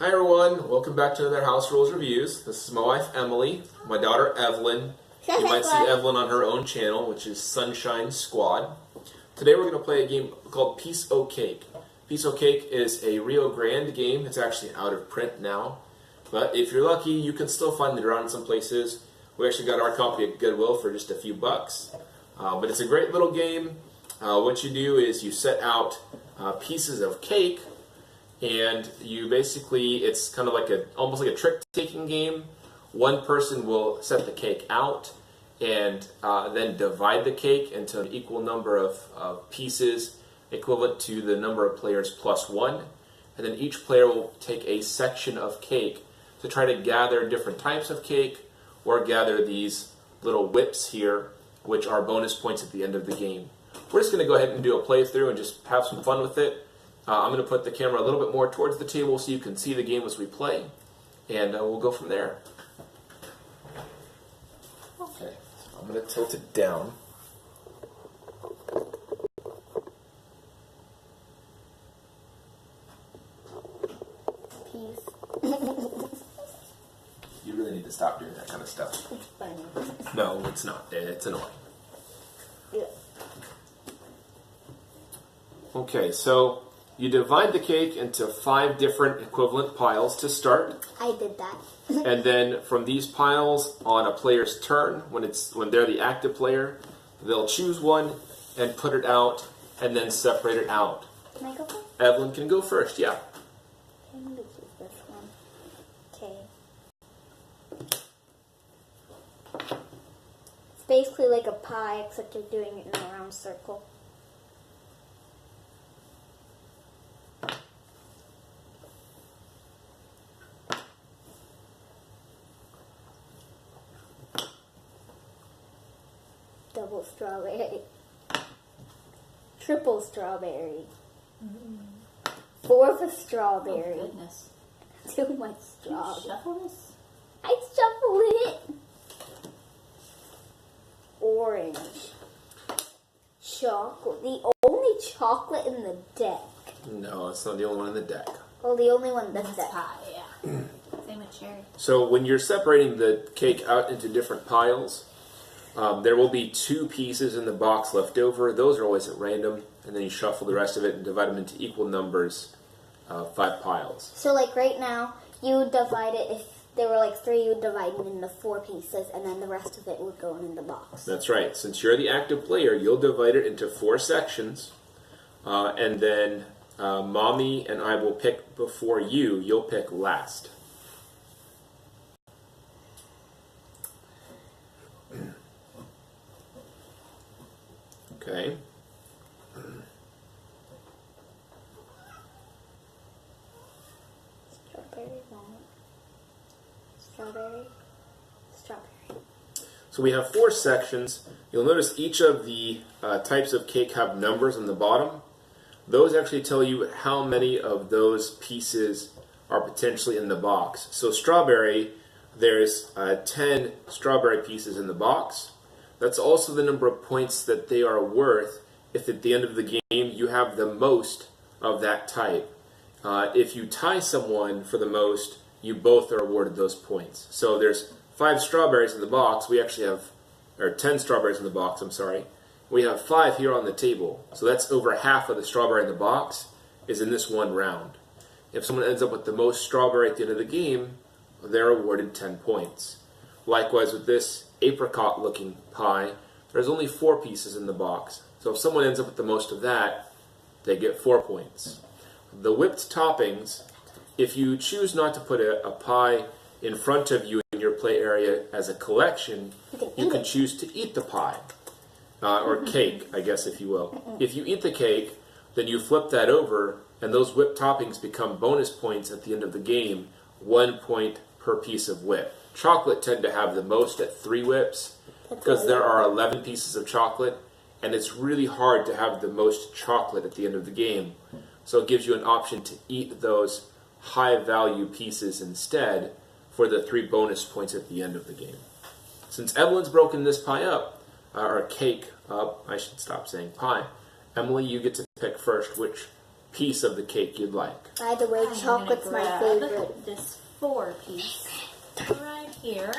Hi everyone, welcome back to another House Rules Reviews. This is my wife Emily, my daughter Evelyn. You might see Evelyn on her own channel, which is Sunshine Squad. Today we're going to play a game called Piece O' Cake. Piece O' Cake is a Rio Grande game. It's actually out of print now. But if you're lucky, you can still find it around some places. We actually got our copy at Goodwill for just a few bucks. But it's a great little game. What you do is you set out pieces of cake, and you basically, it's kind of like almost like a trick-taking game. One person will set the cake out and then divide the cake into an equal number of pieces equivalent to the number of players plus one. And then each player will take a section of cake to try to gather different types of cake or gather these little whips here, which are bonus points at the end of the game. We're just going to go ahead and do a playthrough and just have some fun with it. I'm going to put the camera a little bit more towards the table so you can see the game as we play, and we'll go from there. Okay, so I'm going to tilt it down. Peace. You really need to stop doing that kind of stuff. It's funny. No, it's not. It's annoying. Yeah. Okay, so you divide the cake into 5 different equivalent piles to start. I did that. And then from these piles, on a player's turn, when they're the active player, they'll choose one and put it out, and then separate it out. Can I go first? Evelyn can go first, yeah. I'm going to choose this one. Okay. It's basically like a pie, except you're doing it in a round circle. Double strawberry. Triple strawberry. Fourth strawberry. Oh, goodness. Too much strawberry. Shuffle this? I shuffled it. Orange. Chocolate. The only chocolate in the deck. No, it's not the only one in the deck. Well, the only one that's That's deck. pie, yeah. Same with cherry. So when you're separating the cake out into different piles, there will be 2 pieces in the box left over. Those are always at random, and then you shuffle the rest of it and divide them into equal numbers, 5 piles. So, like right now, you would divide it, if there were like 3, you would divide it into 4 pieces, and then the rest of it would go in the box. That's right. Since you're the active player, you'll divide it into 4 sections, and then Mommy and I will pick before you. You'll pick last. Okay. Strawberry, walnut. Strawberry. Strawberry. So we have 4 sections. You'll notice each of the types of cake have numbers on the bottom. Those actually tell you how many of those pieces are potentially in the box. So strawberry, there's 10 strawberry pieces in the box. That's also the number of points that they are worth if at the end of the game you have the most of that type. If you tie someone for the most, you both are awarded those points. So there's 5 strawberries in the box. We actually have, or 10 strawberries in the box, I'm sorry. We have 5 here on the table. So that's over half of the strawberry in the box is in this one round. If someone ends up with the most strawberry at the end of the game, they're awarded 10 points. Likewise with this apricot looking pie, there's only 4 pieces in the box. So if someone ends up with the most of that, they get 4 points. The whipped toppings, if you choose not to put a pie in front of you in your play area as a collection, you can choose to eat the pie. Or cake, I guess, if you will. If you eat the cake, then you flip that over, and those whipped toppings become bonus points at the end of the game, 1 point per piece of whip. Chocolate tend to have the most at 3 whips, because there are 11 pieces of chocolate, and it's really hard to have the most chocolate at the end of the game. So it gives you an option to eat those high-value pieces instead for the 3 bonus points at the end of the game. Since Evelyn's broken this pie up, or cake up, I should stop saying pie. Emily, you get to pick first which piece of the cake you'd like. By the way, chocolate's my favorite. This 4-piece right here.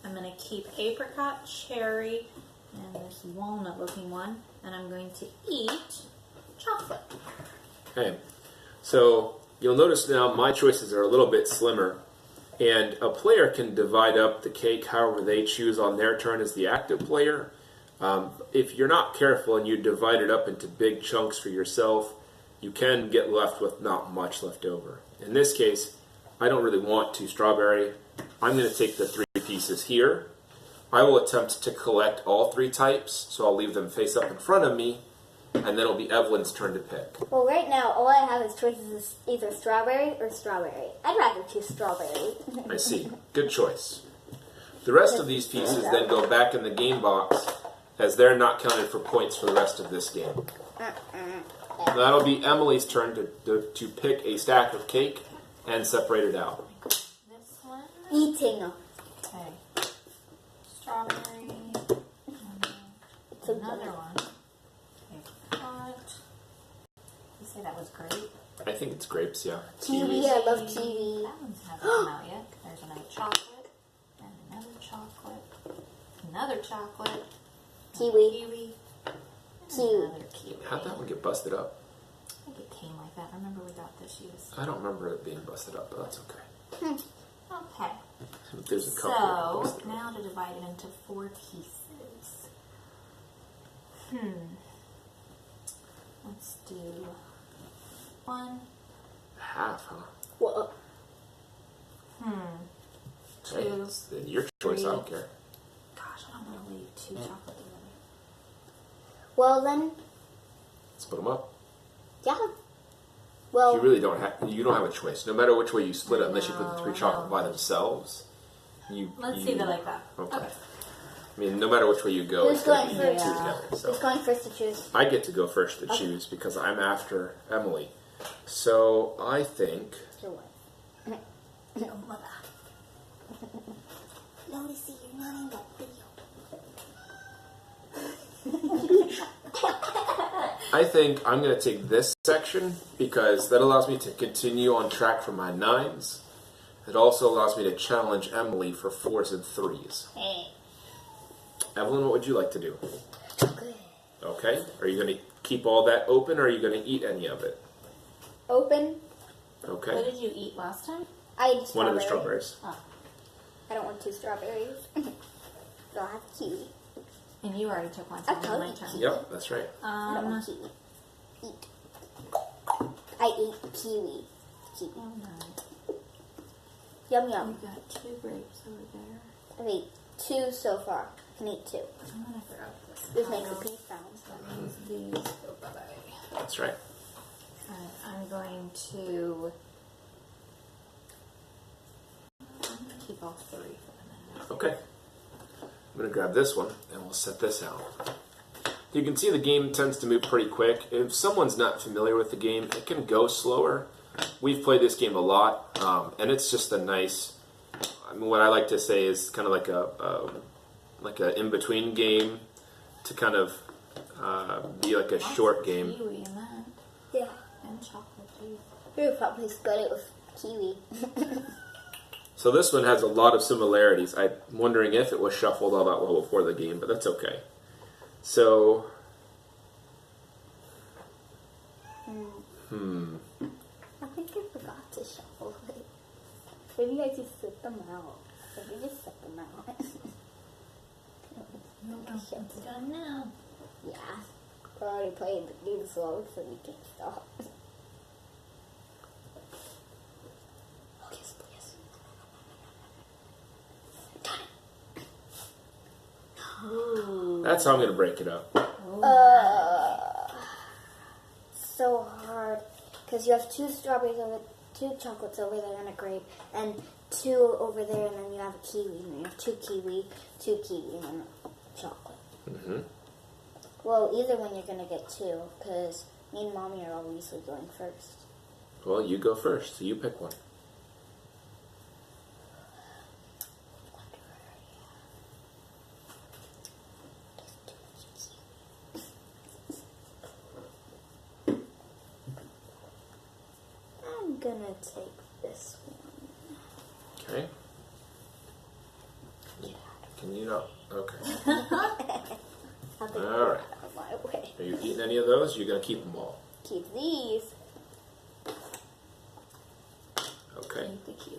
I'm going to keep apricot, cherry, and this walnut looking one. And I'm going to eat chocolate. Okay, so you'll notice now my choices are a little bit slimmer. And a player can divide up the cake however they choose on their turn as the active player. If you're not careful and you divide it up into big chunks for yourself, you can get left with not much left over. In this case, I don't really want 2 strawberry. I'm going to take the 3 pieces here. I will attempt to collect all 3 types, so I'll leave them face up in front of me, and then it'll be Evelyn's turn to pick. Well, right now, all I have as choices is either strawberry or strawberry. I'd rather choose strawberry. I see. Good choice. The rest of these pieces then go back in the game box, as they're not counted for points for the rest of this game. That'll be Emily's turn to pick a stack of cake and separate it out. This one. Eating. Okay. Strawberry. Another one. Apricot. You say that was grape? I think it's grapes, yeah. Kiwi, I love kiwi. That one's hasn't come out yet. There's another chocolate. And another chocolate. Another chocolate. Kiwi. Kiwi. Kiwi. Another kiwi. How'd that one get busted up? I think it came like that. I remember we got this use. I don't remember it being busted up, but that's okay. Okay. There's a couple of So, busted now up. to divide it into 4 pieces. Let's do 1. Half, huh? Well, Okay. 2. Then your choice, I don't care. Gosh, I don't want to leave 2 chocolate together. well then, Split them up. yeah. Well, You really don't have. You don't have a choice. No matter which way you split it, unless you put the 3 No, chocolate no. by themselves. Let's leave it like that. Okay. I mean, no matter which way you go, Who's it's going to going be 2 first? together. who's So going first to choose? I get to go first to choose because I'm after Emily. So I think. To what? Oh, mother. Noticey, you're not in that video. I think I'm going to take this section because that allows me to continue on track for my 9s. It also allows me to challenge Emily for 4s and 3s. Hey. Evelyn, what would you like to do? Good. Okay. Are you going to keep all that open or are you going to eat any of it? Open. What Okay. did you eat last time? I ate One strawberry. of the strawberries. Oh. I don't want 2 strawberries. So I'll have kiwi. And you already took one, so I it's told my you. turn. Yep, that's right. I don't want kiwi. Eat. I ate kiwi. Kiwi. Oh no. Yum yum. We've got 2 grapes over there. I've ate 2 so far. I can eat 2. I'm gonna throw out this. This makes a pile. peace sound. That means these go bye-bye. That's right. I'm going to keep all 3 for the minute. Okay. I'm going to grab this one and we'll set this out. You can see the game tends to move pretty quick. If someone's not familiar with the game, it can go slower. We've played this game a lot, and it's just a nice. I mean, what I like to say is kind of like a in-between game to kind of be like a short game. Kiwi in that. Yeah. And chocolate too. We would probably split it with kiwi. So this one has a lot of similarities. I'm wondering if it was shuffled all that well before the game, but that's okay. So, I think I forgot to shuffle it. Maybe I just set them out. Maybe just set them out. It's done now. Yeah. We're already playing the game slow, so we can't stop. Yes, please. Ooh. that's how I'm going to break it up. So hard. Because you have 2 strawberries over, 2 chocolates over there and a grape, and 2 over there, and then you have a kiwi, and then you have 2 kiwi, and then a chocolate. Mm-hmm. Well, either one you're going to get 2, because me and Mommy are obviously going first. Well, you go first, so you pick one. gonna take this one. Okay. Can you not? Okay. I'll take All it right. out of my way. Are you eating any of those? You're gonna keep them all. Keep these. Okay. Eat the kiwi.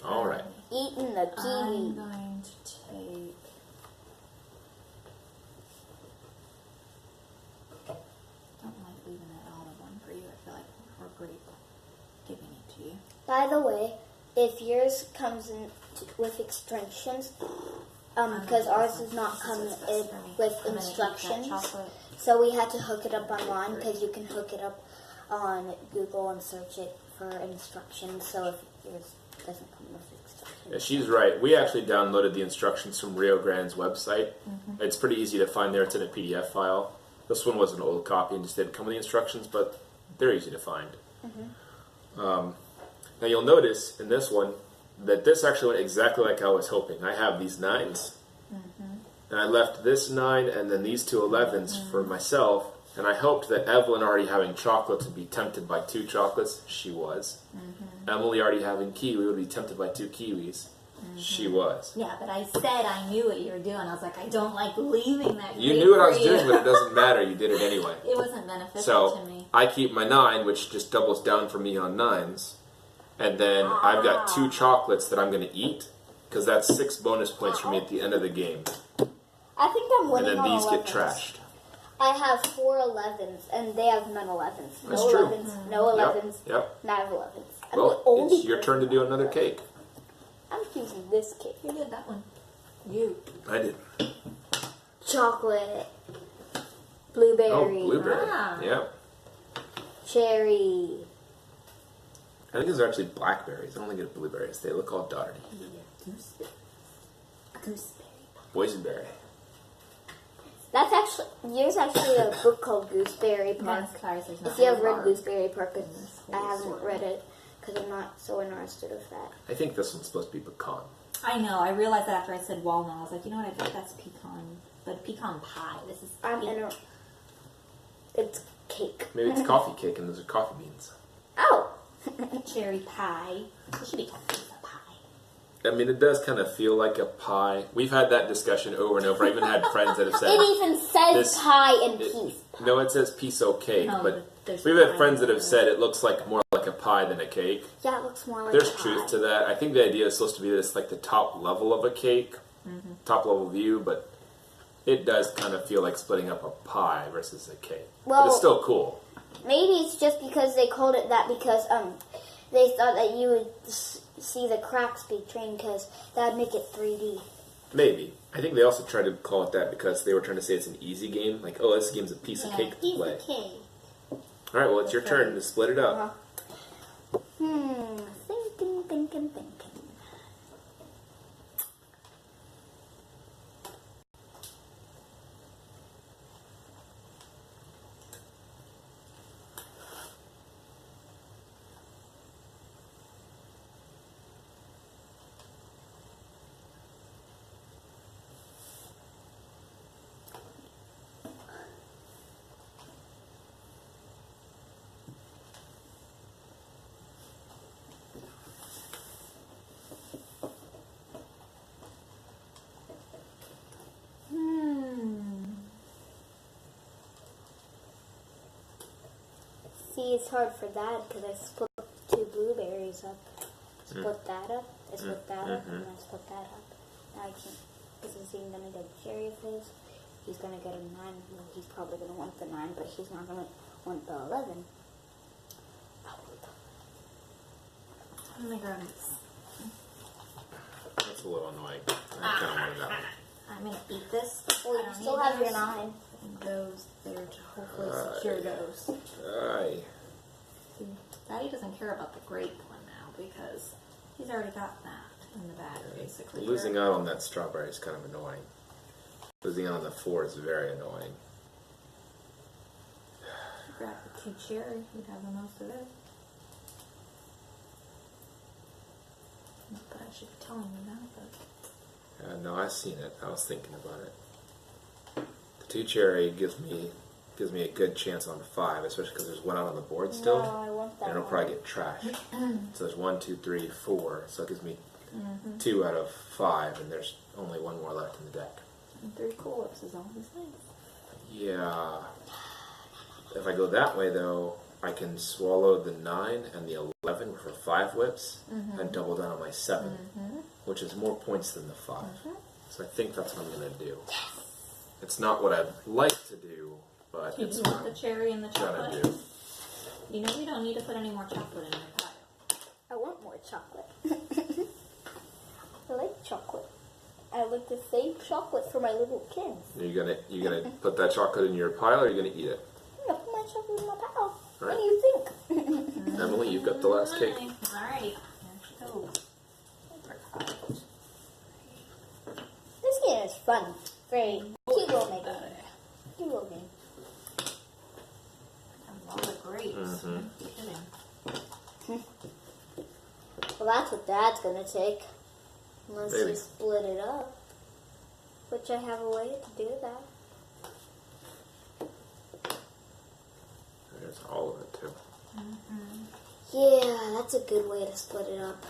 All right. Eating the I'm kiwi. going to take. Don't like leaving that olive one for you. I feel like we're great giving it to you. By the way, if yours comes in with instructions, because ours does not come in with instructions, so we had to hook it up online because you can hook it up on Google and search it for instructions. So if yours doesn't come with instructions, Yeah, she's right. We actually downloaded the instructions from Rio Grande's website. It's pretty easy to find there. It's in a PDF file. This one was an old copy and just didn't come with the instructions, but they're easy to find. Now you'll notice in this one that this actually went exactly like I was hoping. I have these 9s, and I left this 9 and then these two 11s for myself, and I hoped that Evelyn already having chocolate would be tempted by 2 chocolates. She was. Emily already having kiwi would be tempted by 2 kiwis. She was. Yeah, but I said I knew what you were doing. I was like, I don't like leaving that. You knew what I was doing, but it doesn't matter. You did it anyway. It wasn't beneficial So to me. I keep my 9, which just doubles down for me on 9s. And then I've got 2 chocolates that I'm going to eat, because that's 6 bonus points for me at the end of the game. I think I'm And winning then on these 11s. get trashed. I have 4 11s, and they have none 11s. That's No true. 11s, no 11s, Yep. none 11s. I'm the Well, only it's your turn to do another cake. I'm choosing this cake. Who did that one? You. I did. Chocolate, blueberry, Oh, blueberry. Ah. Yep. cherry. I think these are actually blackberries. I don't think it's blueberries. They look all dotty. Gooseberry. Gooseberry. Boysenberry. That's actually, there's actually a book called Gooseberry Park. That's ours, there's not If you have one read bar. Gooseberry Park, this I whole haven't story. read it because I'm not so interested with that. I think this one's supposed to be pecan. I know. I realized that after I said walnut. I was like, you know what? I think that's pecan. But pecan pie. This is. It's cake. Maybe it's coffee cake and those are coffee beans. Oh! cherry pie. It should be called pizza pie. I mean, it does kind of feel like a pie. We've had that discussion over and over. I even had friends that have said... It even says this- pie and piece. No, it says piece o cake, Oh, but there's we've had pie friends that have there. said it looks like more like a pie than a cake. Yeah, it looks more like There's a pie. truth to that. I think the idea is supposed to be that it's like the top level of a cake, top level view, but it does kind of feel like splitting up a pie versus a cake. But Well- it's still cool. Maybe it's just because they called it that because they thought that you would see the cracks between because that would make it 3D. Maybe. I think they also tried to call it that because they were trying to say it's an easy game. Like, oh, this game's a piece of cake to piece play. of cake. All right, well, it's your turn to split it up. Thinking. See, it's hard for that because I split 2 blueberries up. Split that up, I split that up, and I split that up. Now I can't, because he's even going to get cherry of his. He's going to get a 9. Well, he's probably going to want the 9, but he's not going to want the 11. I'm going to grab this. That's a little annoying. I kind of wanted that one. I'm going to eat this. Well, I you don't still need have your those. 9. And those there to hopefully secure those. Aye. See, Daddy doesn't care about the grape one now because he's already got that in the bag, basically. Losing out on that strawberry is kind of annoying. Losing out on the 4 is very annoying. Grab the 2 cherry. You'd have the most of it. Not that I should be telling you that, but No, I've seen it. I was thinking about it. The 2 cherry gives me a good chance on 5, especially because there's 1 out on the board still. No, I want that and it'll one. probably get trashed. So there's 1, 2, 3, 4. So it gives me 2 out of 5, and there's only one more left in the deck. And 3 Cool Whips is always nice. Yeah. If I go that way, though, I can swallow the 9 and the 11 for 5 whips and double down on my 7, which is more points than the 5. So I think that's what I'm going to do. It's not what I'd like to do, but Do it's you what want the cherry and the I'm chocolate? going to do. You know we don't need to put any more chocolate in your pile. I want more chocolate. I like chocolate. I like to save chocolate for my little kids. Are you gonna put that chocolate in your pile, or are you going to eat it? I'm going to put my chocolate in my pile. Right. What do you think? Emily, you've got the last cake. Alrighty, here she goes. Apricot. This game is fun. Very cute little maker. Cute little game. A lot of grapes. Kidding. Well, that's what Dad's going to take. Unless Maybe. you split it up. Which I have a way to do that. There's all of it, too. Yeah, that's a good way to split it up.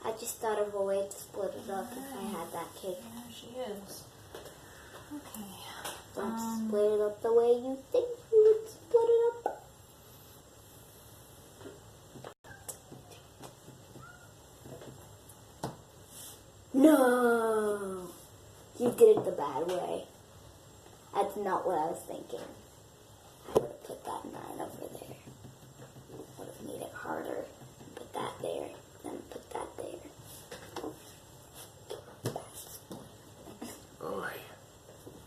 I just thought of a way to split it up if I had that cake. There she is. Okay. Don't split it up the way you think you would split it up. No! You did it the bad way. That's not what I was thinking. I would have put that 9 over there. Would have made it harder. Put that there. Then put that there. Oh,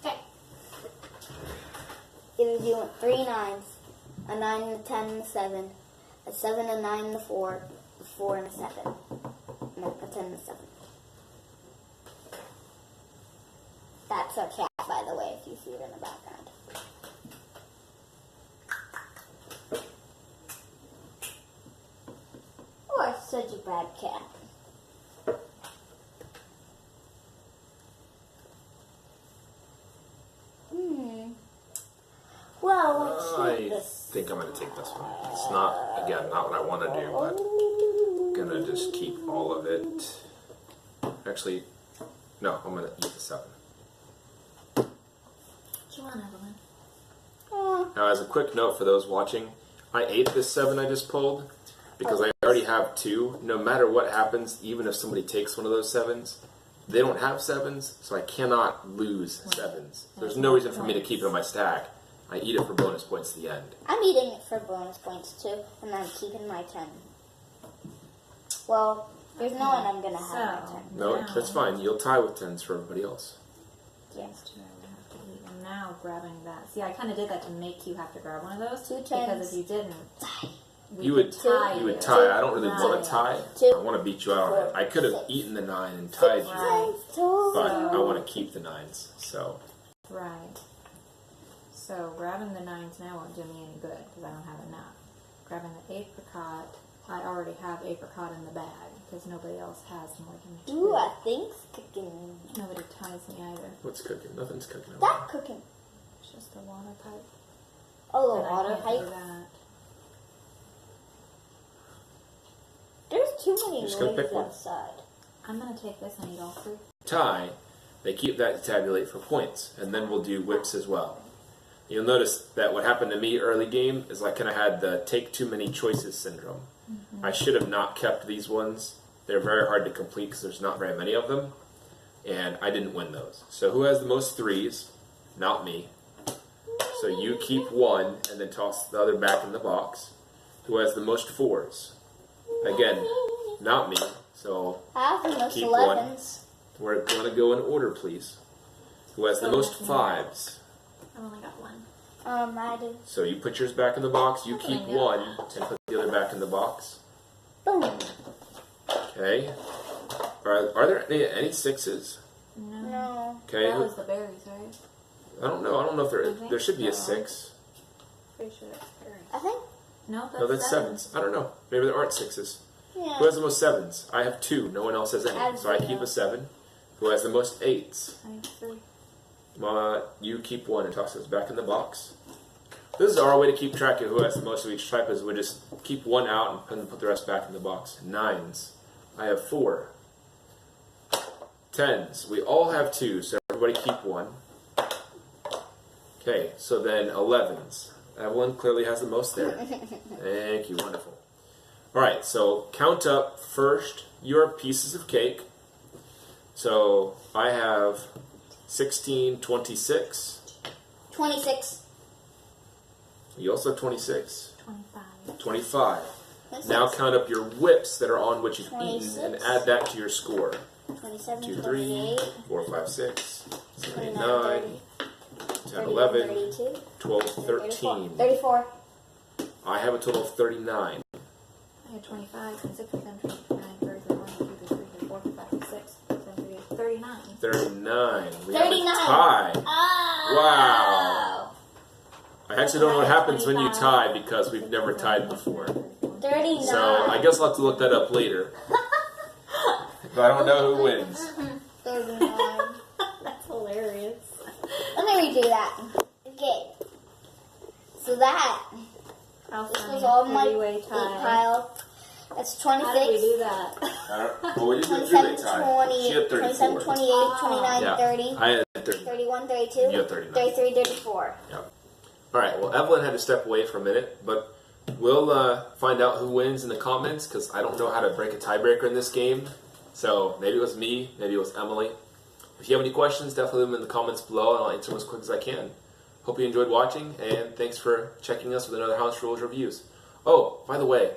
Okay. Either you want 3 9s, a 9 and a 10 and a 7, a 7 and a 9 and a 4, a 4 and a 7, no, a 10 and a 7. That's our cat, by the way, if you see it in the background. Oh, such a bad cat. Well, let's I take this. think I'm going to take this one. It's not, again, not what I want to do, but I'm going to just keep all of it. Actually, no, I'm going to eat the 7. What you want, Evelyn? Now, as a quick note for those watching, I ate this 7 I just pulled because I already have 2. No matter what happens, even if somebody takes one of those 7s, they don't have 7s, so I cannot lose 7s. There's no reason for me to keep it in my stack. I eat it for bonus points at the end. I'm eating it for bonus points too, and I'm keeping my 10. Well, there's no one I'm gonna have my 10. No, that's fine. You'll tie with 10s for everybody else. Yes. And now grabbing that. See, I kind of did that to make you have to grab one of those. 2 Because 10s. if you didn't, You would tie. I don't really want to tie. Two, I want to beat you out on it. I could have eaten the 9 and tied you, Right. but I want to keep the 9s. So Right. So grabbing the 9s now won't do me any good because I don't have enough. Grabbing the apricot, I already have apricot in the bag because nobody else has more than 2. Ooh, I think's cooking. Nobody ties me either. what's cooking? Nothing's cooking. That cooking. It's just a water pipe. Oh, the And I water can't do pipe. that. There's too many Just gonna noises pick one. outside. I'm going to take this and eat all 3. Tie. They keep that to tabulate for points, and then we'll do whips as well. You'll notice that what happened to me early game is I kind of had the take too many choices syndrome. I should have not kept these ones. They're very hard to complete because there's not very many of them, and I didn't win those. So who has the most 3s? Not me. So you keep 1 and then toss the other back in the box. Who has the most 4s? Again, not me. So I have the most keep 1. 11s. We're going to go in order, please. Who has the most 5s? I've only got 1. I do. So you put yours back in the box, you Hopefully keep not. 1, and put the other back in the box. Boom. Okay. Are there any 6s? No. No. Okay. That was the berries, right? I don't know. I don't know if I think there should be a so. 6. Pretty sure it's berries. I think. No, No, that's 7s. I don't know. Maybe there aren't 6s. Yeah. Who has the most 7s? I have 2. No one else has any. I have So I 0. keep a 7. Who has the most 8s? I have 3. You keep 1 and toss those back in the box. This is our way to keep track of who has the most of each type. Is we just keep one out and put the rest back in the box. 9s. I have 4. 10s. We all have 2, so everybody keep 1. Okay, so then 11s. Evelyn clearly has the most there. Thank you, wonderful. All right, so count up first your pieces of cake. So I have 16, 26. 26. You also have 26. 25. 25. 26. Now count up your whips that are on what you've 26. eaten and add that to your score. 27, 2, 3, 28, 4, 5, 6, 7, 8, 29, 9, 10, 30, 11, 32, 12, 34. 13. 34. I have a total of 39. I had 25, 26, 27, 29, 30, 31, 32, 33, 34, 35, 36, 37, 38, 39. 39. We 39. have a tie. Oh. Wow. I actually don't know what happens when you tie because we've never tied before. 39. So I guess I'll have to look that up later. But I don't know who wins. 39. That's hilarious. Let me redo that. Okay. So that, this was all my three-way 8 tie. pile. That's 26. How did we do that? Well, you did 27, tie. She had 34. 27, 28, 29, Yeah. 30, I had 30. 31, 32, You had 39. 33, 34. Yeah. All right. Well, Evelyn had to step away for a minute, but we'll find out who wins in the comments because I don't know how to break a tiebreaker in this game. So maybe it was me, maybe it was Emily. If you have any questions, definitely leave them in the comments below, and I'll answer them as quick as I can. Hope you enjoyed watching, and thanks for checking us with another House Rules Reviews. Oh, by the way,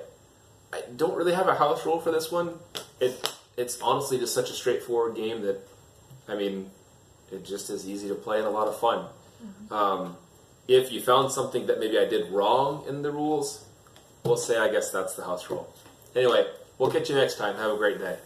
I don't really have a house rule for this one. It's honestly just such a straightforward game that, I mean, it just is easy to play and a lot of fun. Mm-hmm. If you found something that maybe I did wrong in the rules, we'll say I guess that's the house rule. Anyway, we'll catch you next time. Have a great day.